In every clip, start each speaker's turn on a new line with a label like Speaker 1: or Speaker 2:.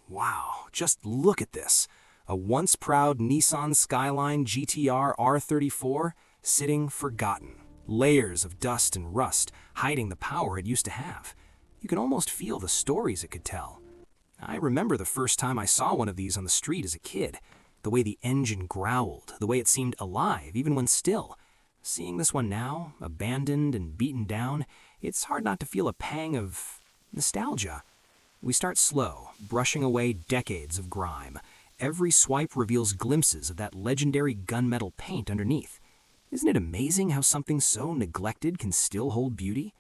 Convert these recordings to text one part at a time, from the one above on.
Speaker 1: Wow, just look at this. A once proud Nissan Skyline GT-R R34 sitting forgotten. Layers of dust and rust hiding the power it used to have. You can almost feel the stories it could tell. I remember the first time I saw one of these on the street as a kid. The way the engine growled, the way it seemed alive even when still. Seeing this one now, abandoned and beaten down, it's hard not to feel a pang of nostalgia. We start slow, brushing away decades of grime. Every swipe reveals glimpses of that legendary gunmetal paint underneath. Isn't it amazing how something so neglected can still hold beauty?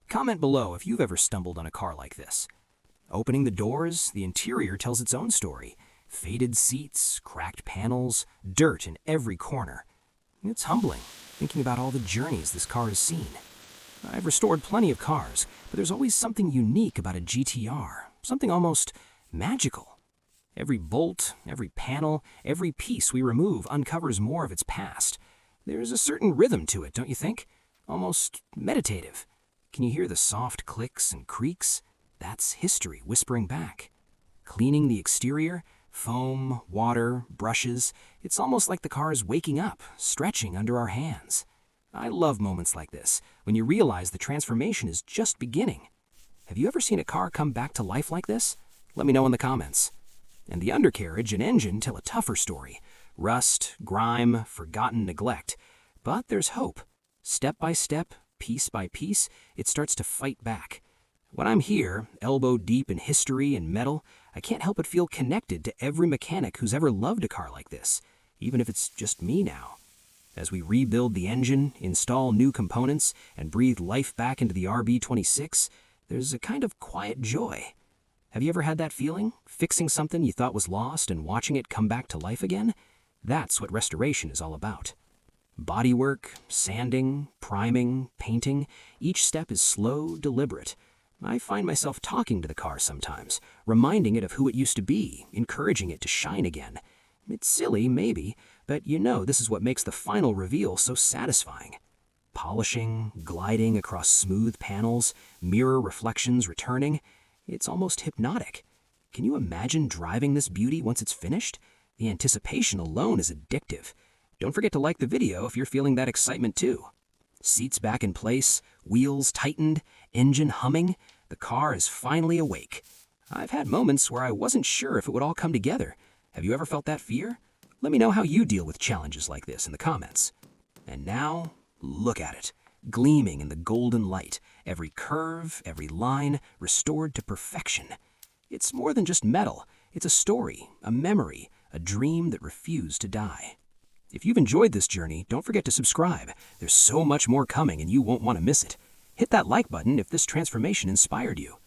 Speaker 1: Comment below if you've ever stumbled on a car like this. Opening the doors, the interior tells its own story. Faded seats, cracked panels, dirt in every corner. It's humbling, thinking about all the journeys this car has seen. I've restored plenty of cars, but there's always something unique about a GT-R, something almost magical. Every bolt, every panel, every piece we remove uncovers more of its past. There's a certain rhythm to it, don't you think? Almost meditative. Can you hear the soft clicks and creaks? That's history whispering back. Cleaning the exterior, foam, water, brushes, it's almost like the car is waking up, stretching under our hands. I love moments like this, when you realize the transformation is just beginning. Have you ever seen a car come back to life like this? Let me know in the comments. And the undercarriage and engine tell a tougher story. Rust, grime, forgotten neglect. But there's hope. Step by step, piece by piece, it starts to fight back. When I'm here, elbow deep in history and metal, I can't help but feel connected to every mechanic who's ever loved a car like this, even if it's just me now. As we rebuild the engine, install new components, and breathe life back into the RB26, there's a kind of quiet joy. Have you ever had that feeling? Fixing something you thought was lost and watching it come back to life again? That's what restoration is all about. Bodywork, sanding, priming, painting, each step is slow, deliberate. I find myself talking to the car sometimes, reminding it of who it used to be, encouraging it to shine again. It's silly, maybe, but you know this is what makes the final reveal so satisfying. Polishing, gliding across smooth panels, mirror reflections returning. It's almost hypnotic. Can you imagine driving this beauty once it's finished? The anticipation alone is addictive. Don't forget to like the video if you're feeling that excitement too. Seats back in place, wheels tightened, engine humming, the car is finally awake. I've had moments where I wasn't sure if it would all come together. Have you ever felt that fear? Let me know how you deal with challenges like this in the comments. And now, look at it, gleaming in the golden light, every curve, every line, restored to perfection. It's more than just metal. It's a story, a memory, a dream that refused to die. If you've enjoyed this journey, don't forget to subscribe. There's so much more coming and you won't want to miss it. Hit that like button if this transformation inspired you.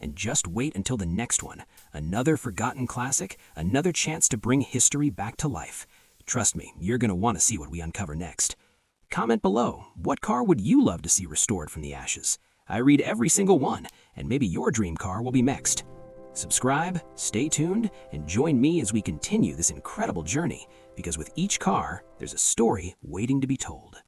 Speaker 1: And just wait until the next one. Another forgotten classic, another chance to bring history back to life. Trust me, you're going to want to see what we uncover next. Comment below, what car would you love to see restored from the ashes? I read every single one, and maybe your dream car will be next. Subscribe, stay tuned, and join me as we continue this incredible journey, because with each car, there's a story waiting to be told.